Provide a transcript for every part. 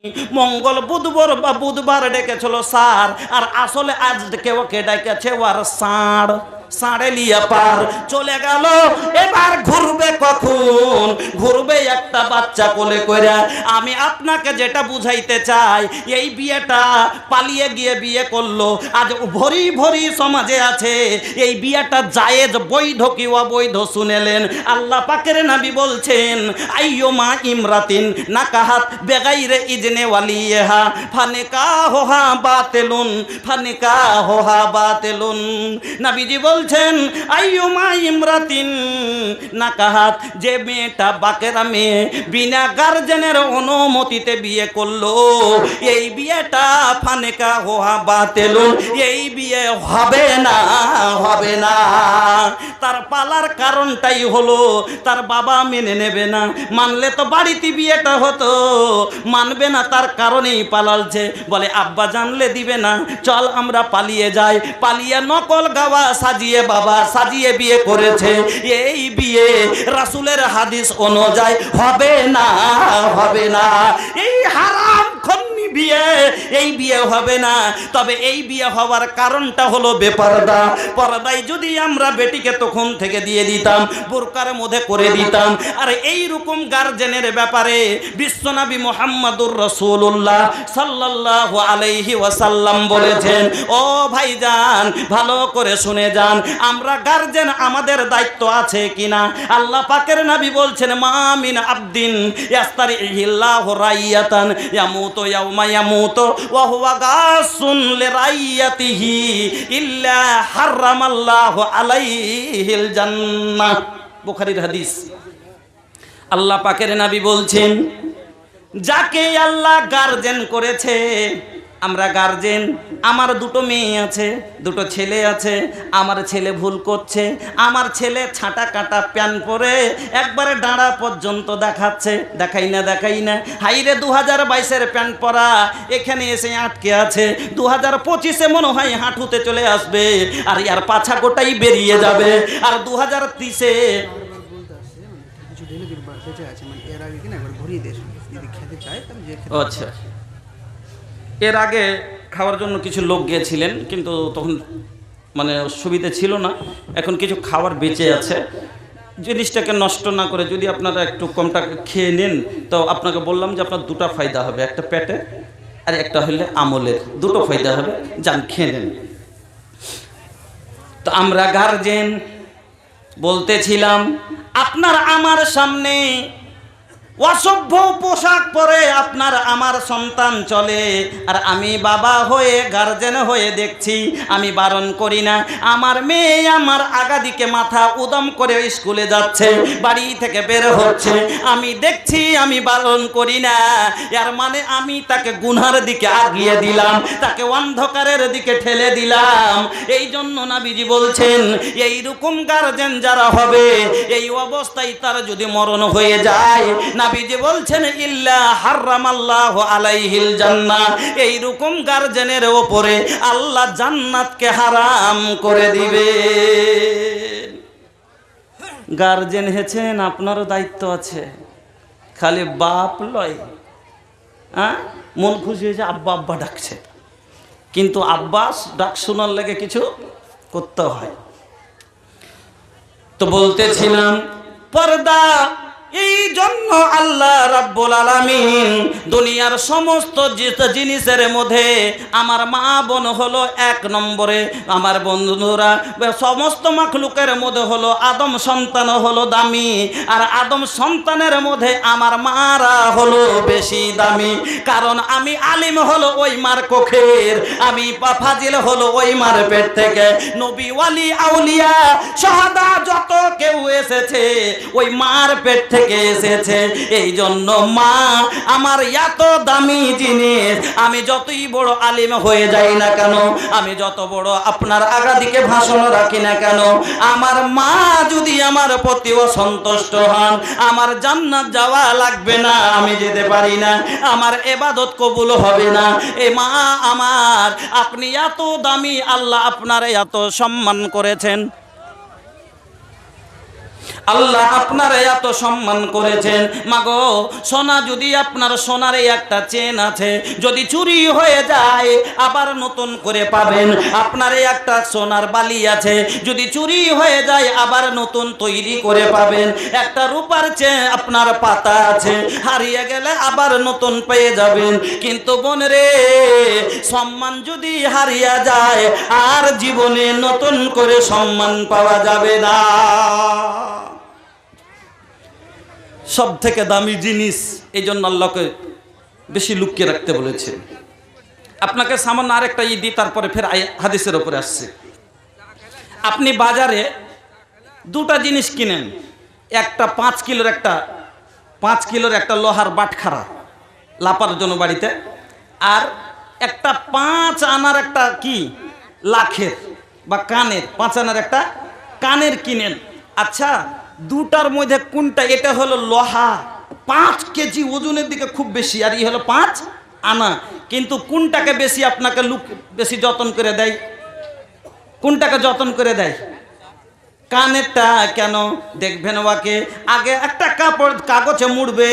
মঙ্গল বুধবার বা বুধবার ডেকেছিল স্যার, আর আসলে আজ ওকে ডেকেছে ওর ষাঁড়। ষাঁড়ে লিয়া পার চলে গেল, এবার ঘুরবে কখন? ঘুরবে একটা বাচ্চা কোলে করে। আমি আপনাকে যেটা বুঝাইতে চাই, এই বিয়েটা পালিয়ে গিয়ে বিয়ে করলো, আজ ভরি ভরি সমাজে আছে এই বিয়েটা জায়েজ, বৈধ কি অবৈধ শুনেলেন? আল্লাহ পাকের নবী বলছেন, আইয়ুমা ইমরাতিন নাকাহাত বেগাইরে ইজনে ওয়ালিহা ফানিকাহুহা বাতিলুন, ফানিকাহুহা বাতিলুন। নবীজি বলছেন, আইয়ুমা ইমরাতিন নাকাহাত, যে মেয়েটা বাকেরা মেয়ে বিনা গার্জেনের অনুমতিতে বিয়ে করলো, এই বিয়েটা ফানিকাহুহা বাতিলুন, এই বিয়ে হবে না, হবে না। তার পালার কারণটাই হলো তার বাবা মেনে নেবে না, মানলে তো বাড়িতে বিয়েটা হতো, মানবে না, তার কারণেই পালালছে। বলে আব্বা জানলে দিবে না, চল আমরা পালিয়ে যাই। পালিয়ে নকল গাওয়া সাজিয়ে বাবা সাজিয়ে বিয়ে করেছে। এই বিয়ে রাসূলের হাদিস অনুযায়ী হবে না, হবে না। এই হারাম খন্নি বিয়ে, এই বিয়ে হবে না। তবে এই বিয়ে হওয়ার কারণটা হলো বেপরদা। পর্দায় যদি আমরা বেটিকে তখন থেকে দিয়ে দিতাম, বোরকার মধ্যে করে দিতাম, আর এই রকম গার্জেনের ব্যাপারে বিশ্বনবী মুহাম্মদুর রাসূলুল্লাহ সাল্লাল্লাহু আলাইহি ওয়াসাল্লাম বলেছেন, ও ভাইজান ভালো করে শুনে যান, আমরা গার্জেন, আমাদের দায়িত্ব আছে কিনা? আল্লাহ পাকের নবী বলছেন, মা মিন আবদিন ইয়াস্তারিহিল্লাহু রাইয়াতান ইয়ামুতু ইয়াউমা ইয়ামুতু ওয়া হুয়া গাসুন লিরাইয়াতিহি ইল্লা হারামাল্লাহু আলাইহিল জান্নাহ। বুখারীর হাদিস। আল্লাহ পাকের নবী বলছেন, যাকে আল্লাহ গার্জেন করেছে, আমরা গার্জেন, আমার দুটো মেয়ে আছে, দুটো ছেলে আছে, আমার ছেলে ভুল করছে, আমার ছেলে ছাঁটা কাটা প্যান্ট পরে একবারে ডাঁড়া পর্যন্ত দেখাচ্ছে, দেখাই না দেখাই না, হাইরে 2022-এর প্যান্ট পরা এখানে এসে আটকে আছে, 2025-এ মনে হয় হাঁটুতে চলে আসবে, আর ইয়ার পাছা গোটাই বেরিয়ে যাবে, আর 2030-এ আচ্ছা, এর আগে খাওয়ার জন্য কিছু লোক গিয়েছিলেন, কিন্তু তখন মানে সুবিধা ছিল না, এখন কিছু খাবার বেঁচে আছে। জিনিসটাকে নষ্ট না করে যদি আপনারা একটু কম টাকা খেয়ে নেন, তো আপনাকে বললাম যে আপনার দুটো ফায়দা হবে, একটা পেটে আর একটা হলে আমলের, দুটো ফায়দা হবে, যান খেয়ে নেন। তো আমরা গার্জেন বলতেছিলাম, আপনার আমার সামনে অসভ্য পোশাক পরে আপনার আমার সন্তান চলে, আর আমি বাবা হয়ে গার্জেন হয়ে দেখছি, আমি বারণ করি না, আমার মেয়ে আমার আগাদিকে মাথা উদম করে স্কুলে যাচ্ছে, বাড়ি থেকে বের হচ্ছে, আমি দেখছি, আমি বারণ করি না, এর মানে আমি তাকে গুনার দিকে আগিয়ে দিলাম, তাকে অন্ধকারের দিকে ঠেলে দিলাম। এই জন্য নবীজি বলছেন, এই রকম গার্জেন যারা হবে, এই অবস্থায় তার যদি মরণ হয়ে যায়, নবীজি বলছেন, ইল্লা হারামাল্লাহু আলাইহিল জান্নাহ, এই রকম গার্জেনের উপরে আল্লাহ জান্নাতকে হারাম করে দিবে। গার্জেন হয়েছেন, আপনারও দায়িত্ব আছে, খালি বাপ লয়। হ্যাঁ, মন খুশি হয়েছে আব্বা আব্বা ডাকছে, কিন্তু আব্বাস ডাক শোনার লেগে কিছু করতে হয়। তো বলতেছিলাম, পর্দা এই জন্য আল্লাহ রাব্বুল আলামিন দুনিয়ার সমস্ত জিনিসের মধ্যে আমার মা বোন হলো 1 নম্বরে, আমার বন্ধুরা সমস্ত মাখলুকের মধ্যে হলো আদম সন্তান হলো দামি, আর আদম সন্তানের মধ্যে আমার মারা হলো বেশি দামি, কারণ আমি আলিম হলো ওই মার কোখের, আমি ফাজিল হলো ওই মার পেট থেকে, নবী ওয়ালি আউলিয়া শাহাদা যত কেউ এসেছে ওই মার পেট থেকে এসেছে। এই জন্য মা আমার এত দামি জিনিস, আমি যতই বড় আলিম হয়ে যাই না কেন, আমি যত বড় আপনার আগাদিকে ভাষণ রাখি না কেন, আমার মা যদি আমার প্রতি অসন্তুষ্ট হন, আমার জান্নাত যাওয়া লাগবে না, আমি যেতে পারি না, আমার ইবাদত কবুল হবে না। এ মা আমার, আপনি এত দামি, আল্লাহ আপনার এত সম্মান করেছেন, আল্লাহ আপনার এত সম্মান করেছেন। মাগো সোনা, যদি আপনার সোনার একটা চেন আছে, যদি চুরি হয়ে যায় আবার নতুন করে পাবেন। আপনার একটা সোনার বালি আছে, যদি চুরি হয়ে যায় আবার নতুন তৈরি করে পাবেন। একটা রূপার চেন আপনার পাতা আছে, হারিয়ে গেলে আবার নতুন পেয়ে যাবেন। কিন্তু বোন রে, সম্মান যদি হারিয়ে যায় আর জীবনে নতুন করে সম্মান পাওয়া যাবে না। সব থেকে দামি জিনিস, এই জন্য আল্লাহকে বেশি লুকিয়ে রাখতে বলেছে। আপনাকে সামান্য আরেকটা দিই, তারপরে ফের হাদিসের উপরে আসছে। আপনি বাজারে দুটা জিনিস কিনেন, একটা 5 কিলোর একটা লোহার বাটখারা লাপার জন্য বাড়িতে, আর একটা 5 আনার একটা কি লাখের বা কানের 5 আনার একটা কানের কিনেন। আচ্ছা, দুটার মধ্যে কোনটা? এটা হলো লোহা, 5 কেজি ওজনের দিকে খুব বেশি, আর এই হলো 5 আনা। কিন্তু কোনটাকে বেশি আপনাকে বেশি যত্ন করে দেয়? কোনটাকে যত্ন করে দেয়? কানেরটা। কেন দেখবেন? ওকে আগে একটা কাগজে মুড়বে,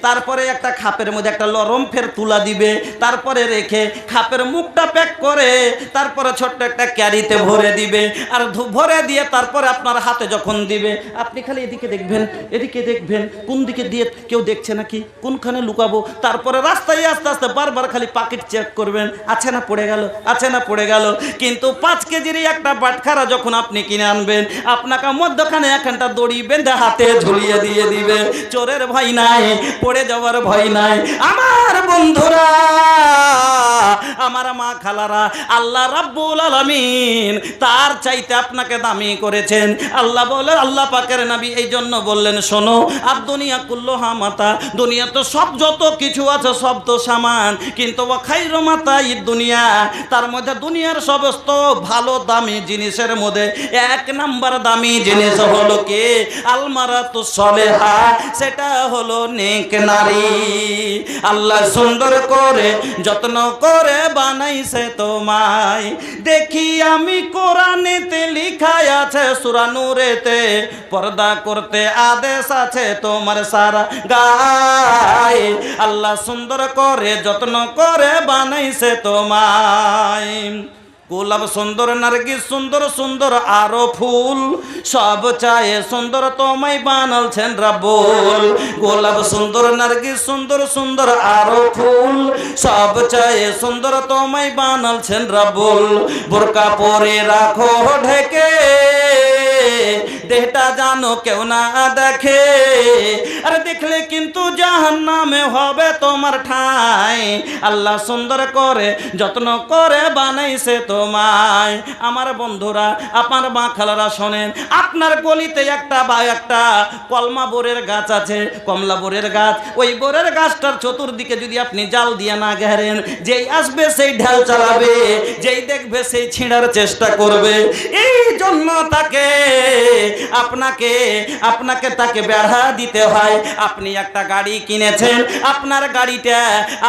তারপরে একটা খাপের মধ্যে একটা লরম ফের তুলা দিবে, তারপরে রেখে খাপের মুখটা প্যাক করে তারপরে ছোট্ট একটা ক্যারিতে ভরে দিবে, আর ভরে দিয়ে তারপরে আপনার হাতে যখন দিবে আপনি খালি এদিকে দেখবেন কোন দিকে দিয়ে কেউ দেখছে নাকি, কোনখানে লুকাবো। তারপরে রাস্তায় আস্তে আস্তে বারবার খালি পকেট চেক করবেন, আছে না পড়ে গেল। কিন্তু 5 কেজির একটা বাটখারা যখন আপনি কিনে আনবেন, আপনাকে মধ্যখানে একটা দড়ি বেঁধে হাতে ঝুলিয়ে দিয়ে দিবে। চোরের ভয় নাই, পড়ে যাওয়ার ভয় নাই। আমার বন্ধুরা, আমার মা খালারা, আল্লাহ রাব্বুল আলামিন তার চাইতে আপনাকে দামি করেছেন। আল্লাহ বলে, আল্লাহ পাকের নবী এই জন্য বললেন, শোনো, আর দুনিয়া কুল্লুহা মাতা, দুনিয়া তো সব যত কিছু আছে সব তো সামান, কিন্তু ওয়া খায়রু মাতাই দুনিয়া, তার মধ্যে দুনিয়ার সমস্ত ভালো দামি জিনিসের মধ্যে 1 নাম্বার দামি জিনিস হলো কি? আলমারাতু সলেহা, সেটা হলো নেক নারী। আল্লাহ সুন্দর করে যত্ন করে বানাইছে তোমায়। দেখি আমি কোরআনেতে লেখা আছে, সূরা নূরেতে, পর্দা করতে আদেশ আছে তোমার সারা গায়ে। আল্লাহ সুন্দর করে যত্ন করে বানাইছে তোমায়। গোলাপ সুন্দর, নার্গিস সুন্দর সুন্দর আরো ফুল, সব চায়ে সুন্দর তোমায় বানালছেন রাব্বুল। গোলাপ সুন্দর, নার্গিস সুন্দর সুন্দর আরো ফুল, সব চায়ে সুন্দর তোমায় বানালছেন রাব্বুল। বোরকা পরে রাখো ঢেকে, দেহটা জানো কেউ না দেখে, আর দেখলে কিন্তু জাহান্নামে হবে তোমার ঠাঁই। আল্লাহ সুন্দর করে যত্ন করে বানাইছে তোমায়। আমার বন্ধুরা, আপনার মা খালারা শোনেন, আপনার গলিতে একটা কলমা বোরের গাছ আছে, কমলা বোরের গাছ। ওই বোরের গাছটার চতুর্দিকে যদি আপনি জাল দিয়ে না ঘেরেন, যেই আসবে সেই ঢেল চালাবে, যেই দেখবে সেই ছিঁড়ার চেষ্টা করবে। এই জন্য তাকে বেড়া দিতে হয়। আপনি একটা গাড়ি কিনেছেন, আপনার গাড়িটা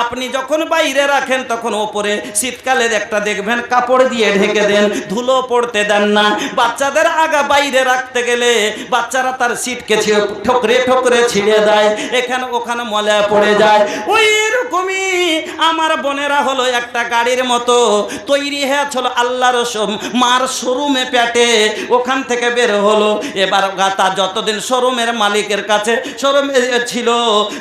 আপনি যখন বাইরে রাখেন তখন ওপরে শীতকালের একটা দেখবেন কাপড় দিয়ে ঢেকে দেন, ধুলো পড়তে দেন না। বাচ্চাদের আগা বাইরে রাখতে গেলে বাচ্চারা তার সিটকে ঠোকরে ছিঁড়ে দেয়, এখানে ওখানে ময়লা পড়ে যায়। ওই রকমই আমার বোনেরা হলো একটা গাড়ির মতো তৈরি হয়েছিল আল্লাহর মার শোরুমে পেটে, ওখান থেকে বের হলো। এবার তার যতদিন শোরুমের মালিকের কাছে শোরুমে ছিল,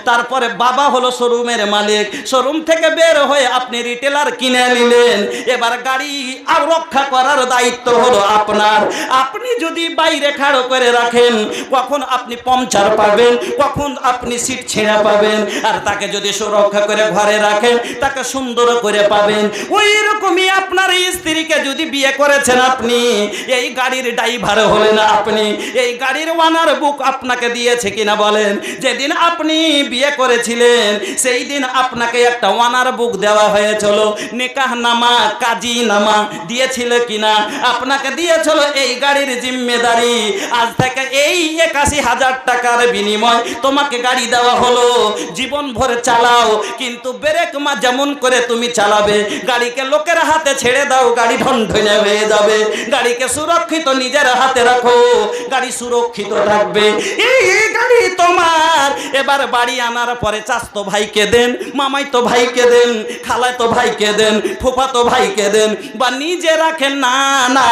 তারপরে বাবা হলো শোরুমের মালিক, শোরুম থেকে বের হয়ে আপনি রিটেলার কিনে নিলেন। এবার গাড়ি আর রক্ষা করার দায়িত্ব হলো আপনার। আপনি যদি বাইরে খাড়ো করে রাখেন, কখন আপনি পাংচার পাবেন, কখন আপনি সিট ছেঁড়া পাবেন। আর তাকে যদি সুরক্ষা করে ঘরে রাখেন, তাকে সুন্দর করে পাবেন। ওই রকমই আপনার এই স্ত্রীকে যদি বিয়ে করেছেন আপনি, এই গাড়ির ড্রাইভার হলেন আপনি, এই গাড়ির ওয়ানার বুক আপনাকে দিয়েছে কিনা বলেন? যেদিন আপনি বিয়ে করেছিলেন সেই দিন আপনাকে একটা ওয়ানার বুক দেওয়া হয়েছিল, নিকাহ নামা, কাজী নামা দিয়েছিল কিনা? আপনাকে দিয়েছিল এই গাড়ির জিম্মেদারি। আজ থেকে এই ৮১,০০০ টাকার বিনিময় তোমাকে গাড়ি দেওয়া হলো, জীবন ভরে চালাও। কিন্তু ব্রেক মা যেমন করে তুমি চালাবে, গাড়িকে লোকের হাতে ছেড়ে দাও, গাড়ি ঢনঢনে হয়ে যাবে। গাড়িকে সুরক্ষিত নিজের হাতে রাখো, গাড়ি সুরক্ষিত থাকবে। এই গাড়ি তোমার। এবার বাড়ি আনার পরে চাচতো ভাইকে দেন, মামাইতো ভাইকে দেন, খালাতো ভাইকে দেন, ফুফাতো ভাইকে দেন, বা নিজে রাখেন। না না,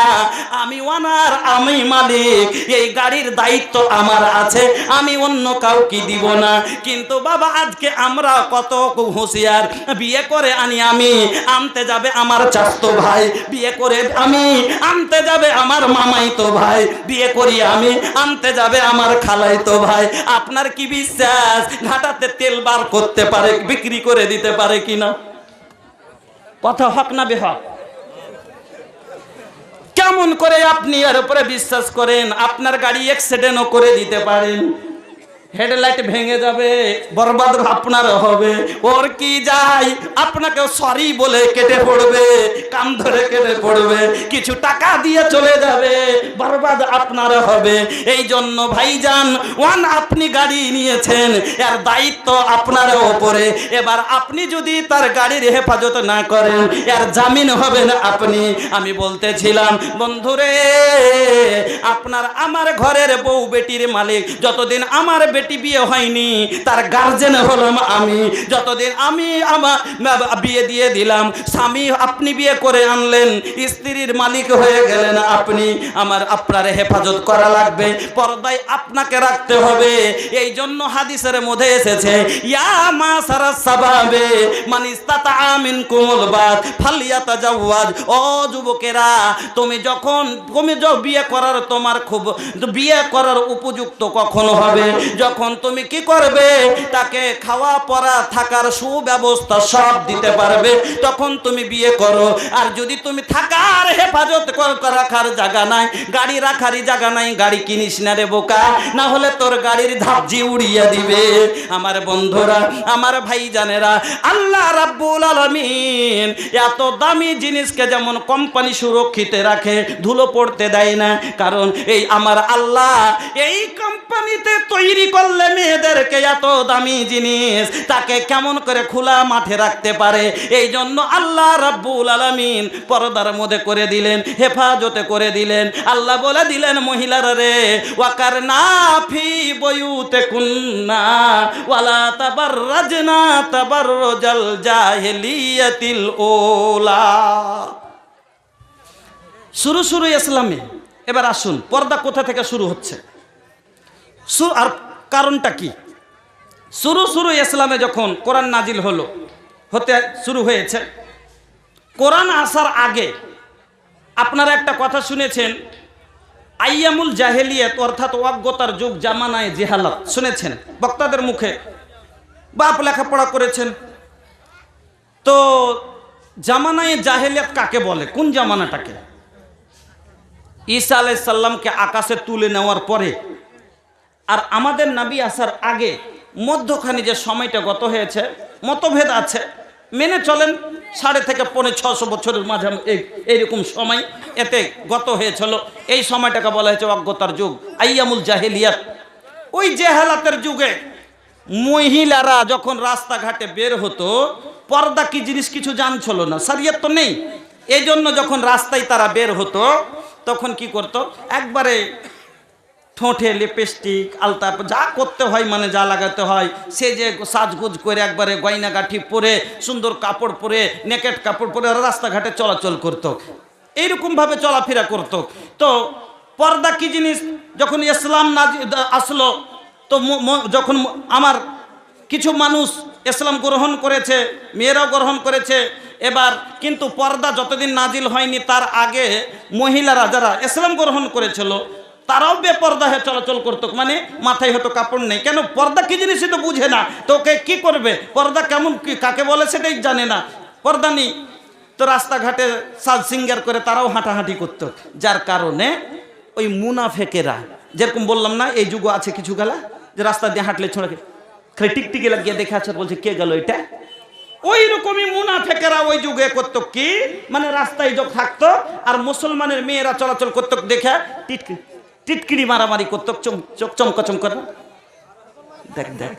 আমি ওনার, আমি মালিক, এই গাড়ির দায়িত্ব আমার আছে, আমি অন্য কাউকে দিব না। কিন্তু বাবা আজকে আমরা কত হুঁশিয়ার, বিয়ে করে আমি আনতে যাবে আমার চাচতো ভাই, বিয়ে করে আমি আনতে যাবে আমার মামাইতো ভাই, বিয়ে করি আমি আনতে যাবে আমার খালাইতো ভাই। আপনার কি বিশ্বাস ঘাটাতে তেল বার করতে পারে, বিক্রি করে দিতে পারে কিনা? কথা হক না বেহক? কেমন করে আপনি এর উপরে বিশ্বাস করেন? আপনার গাড়ি অ্যাক্সিডেন্টও করে দিতে পারেন, হেডলাইট ভেঙে যাবে, বরবাদ আপনার হবে। ওর কি যায়, আপনাকে সরি বলে কেটে পড়বে, কান ধরে কেটে পড়বে, কিছু টাকা দিয়ে চলে যাবে, বরবাদ আপনার হবে। এই জন্য ভাইজান ওয়ান, আপনি গাড়ি নিয়েছেন, এর দায়িত্ব আপনার উপরে। এবার আপনি যদি তার গাড়ির হেফাজত না করেন, এর জামিন হবে না আপনি। আমি বলতেছিলাম বন্ধুরে, আপনার আমার ঘরের বউ বেটির মালিক। যতদিন আমার বেটি বিয়ে হয়নি তার গার্জেন হলাম আমি, যতদিন আমি আমার বিয়ে দিয়ে দিলাম, স্বামী আপনি বিয়ে করে আনলেন, স্ত্রীর মালিক হয়ে গেলেন আপনি। আমার আপনার হেফাজত করা লাগবে, পর্দায় আপনাকে রাখতে হবে। এই জন্য হাদিসের মধ্যে এসেছে, ইয়া মাসারাস সাবাবে মান ইসতাতা মিনকুমুল বাত ফালিয়াতাজাওয়াজ। ও যুবকেরা, তুমি বিয়ে করার, তোমার খুব বিয়ে করার উপযুক্ত কখন হবে? যখন তুমি কি করবে, তাকে খাওয়া পরা থাকার সুব্যবস্থা সব দিতে পারবে, তখন তুমি বিয়ে করো। আর যদি তুমি থাকার হেফাজত রাখার জায়গা নাই, গাড়ি রাখারই জায়গা নাই, গাড়ি কিনিস না রে বোকা, না হলে তোর গাড়ির ধাপজি উড়িয়ে দিবে। আমার বন্ধুরা, আমার ভাইজানেরা, আল্লাহ রাব্বুল আলামিন এত দামি জিনিসকে যেমন কোম্পানি সুরক্ষিত রাখে, ধুলো পড়তে দেয় না, কারণ এই আমার আল্লাহ এই কোম্পানিতে তৈরি করলে মেয়েদেরকে এত দামি জিনিস তাকে কেমন করে খোলা মাঠে রাখতে পারে? এই জন্য আল্লাহ রাব্বুল আলামিন পর্দার মধ্যে করে দিলেন, হেফাজতে করে দিলেন। আল্লাহ বলে দিলেন, মহিলারা রে, ওয়াকারনা ফি বুয়ুতিকুন্না ওয়ালা তাবাররাজনা তাবাররুজাল জাহিলিয়াতিল উলা। শুরু ইসলামে। এবার আসুন, পর্দা কোথা থেকে শুরু হচ্ছে আর কারণটা কি? শুরু ইসলামে যখন কোরআন নাজিল হতে শুরু হয়েছে, কোরআন আসার আগে আপনারা একটা কথা শুনেছেন, আইয়ামুল জাহেলিয়াত, অর্থাৎ অজ্ঞতার যুগ, জামানায় জেহালাত, শুনেছেন বক্তাদের মুখে, বাপ লেখাপড়া করেছেন। তো জামানায় জাহেলিয়াত কাকে বলে, কোন জামানাটাকে? ঈসা আলাইহিস সালামকে আকাশে তুলে নেওয়ার পরে আর আমাদের নবী আসার আগে মধ্যখানে যে সময়টা গত হয়েছে, মতভেদ আছে, মেনে চলেন 5.5 থেকে 6.5 বছরের মাঝে এইরকম সময় এতে গত হয়েছিল। এই সময়টাকে বলা হয়েছে অজ্ঞতার যুগ, আইয়ামুল জাহেলিয়াত। ওই জেহালাতের যুগে মহিলারা যখন রাস্তাঘাটে বের হতো, পর্দা কি জিনিস কিছু জানছিল না, শরীয়ত তো নেই। এই জন্য যখন রাস্তায় তারা বের হতো, তখন কি করতো, একবারে ঠোঁটে লিপস্টিক, আলতা, যা করতে হয়, মানে যা লাগাতে হয়, সে যে সাজগুজ করে একবারে গয়নাগাঠি পরে, সুন্দর কাপড় পরে, নেকেট কাপড় পরে রাস্তাঘাটে চলাচল করতো, এইরকমভাবে চলাফেরা করতো। তো পর্দা কি জিনিস যখন ইসলাম আসলো, তো যখন আমার কিছু মানুষ ইসলাম গ্রহণ করেছে, মেয়েরাও গ্রহণ করেছে। এবার কিন্তু পর্দা যতদিন নাজিল হয়নি তার আগে মহিলারা যারা ইসলাম গ্রহণ করেছিল তারাও বেপর্দা হয়ে চলাচল করতো, মানে মাথায় হয়তো কাপড় নেই। কেন? পর্দা কি জিনিস তো বুঝে না, তো ওকে কি করবে, পর্দা কেমন কি কাকে বলে সেটাই জানে না, পর্দা নেই। তো রাস্তাঘাটে সাজ সিঙ্গার করে তারাও হাঁটাহাঁটি করতো, যার কারণে ওই মুনাফেকেরা, যেরকম বললাম না, এই যুগ আছে কিছু গেলা যে রাস্তা দিয়ে হাঁটলে ছোড়াকে খালি টিকটিকি লাগিয়ে দেখে আছে, বলছে কে গেল এটা। ওই রকমই মুনাফেকেরা ওই যুগে করতো কি, মানে রাস্তায় যখন থাকতো আর মুসলমানের মেয়েরা চলাচল করতো দেখে টিটকিরি মারামারি করতো, চোখ চমকা চমকা, দেখ দেখ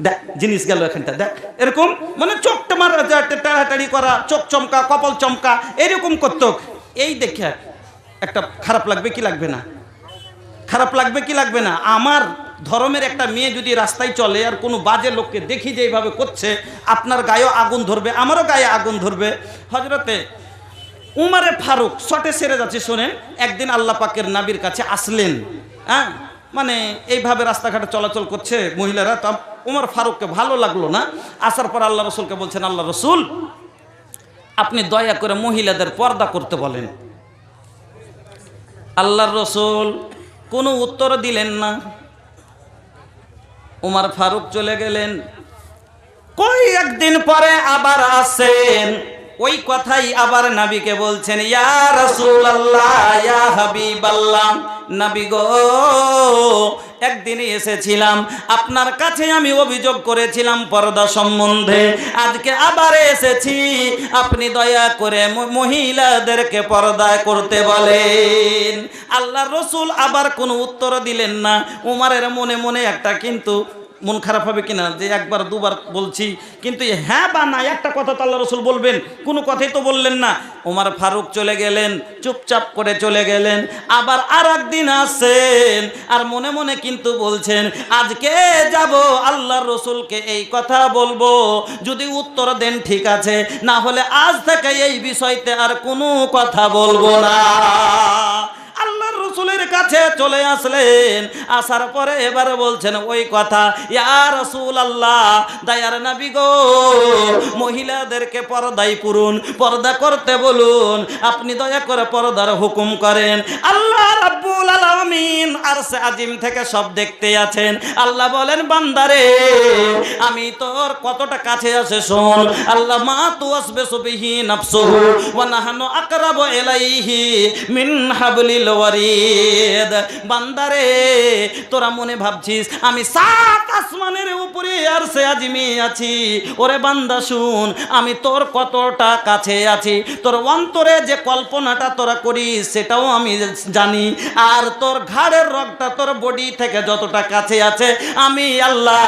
দেখ জিনিস গেল এখানটা, দেখ, এরকম মানে চোখটা মারা, টাড়াটাড়ি করা, চোখ চমকা, কপাল চমকা, এরকম করতো। এই দেখে একটা খারাপ লাগবে কি লাগবে না? খারাপ লাগবে কি লাগবে না? আমার ধর্মের একটা মেয়ে যদি রাস্তায় চলে আর কোনো বাজে লোককে দেখি যে এইভাবে করছে, আপনার গায়েও আগুন ধরবে, আমারও গায়ে আগুন ধরবে। হযরতে উমারে ফারুক শটে সেরে যাচ্ছে, শোনেন। একদিন আল্লাহ পাকের নবীর কাছে আসলেন, হ্যাঁ, মানে এইভাবে রাস্তাঘাটে চলাচল করছে মহিলারা, তো উমর ফারুককে ভালো লাগলো না। আসার পর আল্লাহ রসুলকে বলছেন, আল্লাহ রসুল আপনি দয়া করে মহিলাদের পর্দা করতে বলেন। আল্লাহর রসুল কোনো উত্তর দিলেন না। উমর ফারুক চলে গেলেন। কই একদিন পরে আবার আসেন, ওই কথাই আবার নবীকে বলছেন, ইয়া রাসূলুল্লাহ ইয়া হাবিবাল্লাহ, নবী গো একদিন এসেছিলাম আপনার কাছে, আমি অভিযোগ করেছিলাম পর্দা সম্বন্ধে, আজকে আবার এসেছি, আপনি দয়া করে মহিলাদেরকে পর্দা করতে বলেন। আল্লাহর রাসূল আবার কোনো উত্তর দিলেন না। উমরের মনে মনে একটা কিন্তু মন খারাপ হবে কিনা যে একবার দুবার বলছি, কিন্তু হ্যাঁ বা না একটা কথা তো আল্লাহ রসুল বলবেন, কোনো কথাই তো বললেন না। ওমর ফারুক চলে গেলেন, চুপচাপ করে চলে গেলেন। আবার আর একদিন আসেন, আর মনে মনে কিন্তু বলছেন, আজকে যাব আল্লাহর রসুলকে এই কথা বলবো, যদি উত্তর দেন ঠিক আছে, না হলে আজ থেকে এই বিষয়তে আর কোনো কথা বলবো না। আল্লাহর রাসূলের কাছে চলে আসলেন। আসার পরে এবার বলছেন ওই কথা, ইয়া রাসূলুল্লাহ দয়ার নবী গো মহিলাদেরকে পর্দায় পুরুন, পর্দা করতে বলুন, আপনি দয়া করে পর্দার হুকুম করেন। আল্লাহ রাব্বুল আলামিন আরশে আজিম থেকে সব দেখতে আছেন। আল্লাহ বলেন, বান্দারে আমি তোর কতটা কাছে আছে শোন। আল্লাহ মা তুওয়াসবিসু বিহি নাফসুহু ওয়া নাহনু আকরাবু ইলাইহি মিন হাবলিল ওয়ারিদ। বান্দারে তোরা মনে ভাবছিস আমি সাত আসমানের উপরে আরশে আজিমে আছি, ওরে বান্দা শুন আমি তোর কতটা কাছে আছি, তোর অন্তরে যে কল্পনাটা তোরা করিস সেটাও আমি জানি, আর তোর ঘাড়ের রগটা তোর বডি থেকে যতটা কাছে আছে আমি আল্লাহ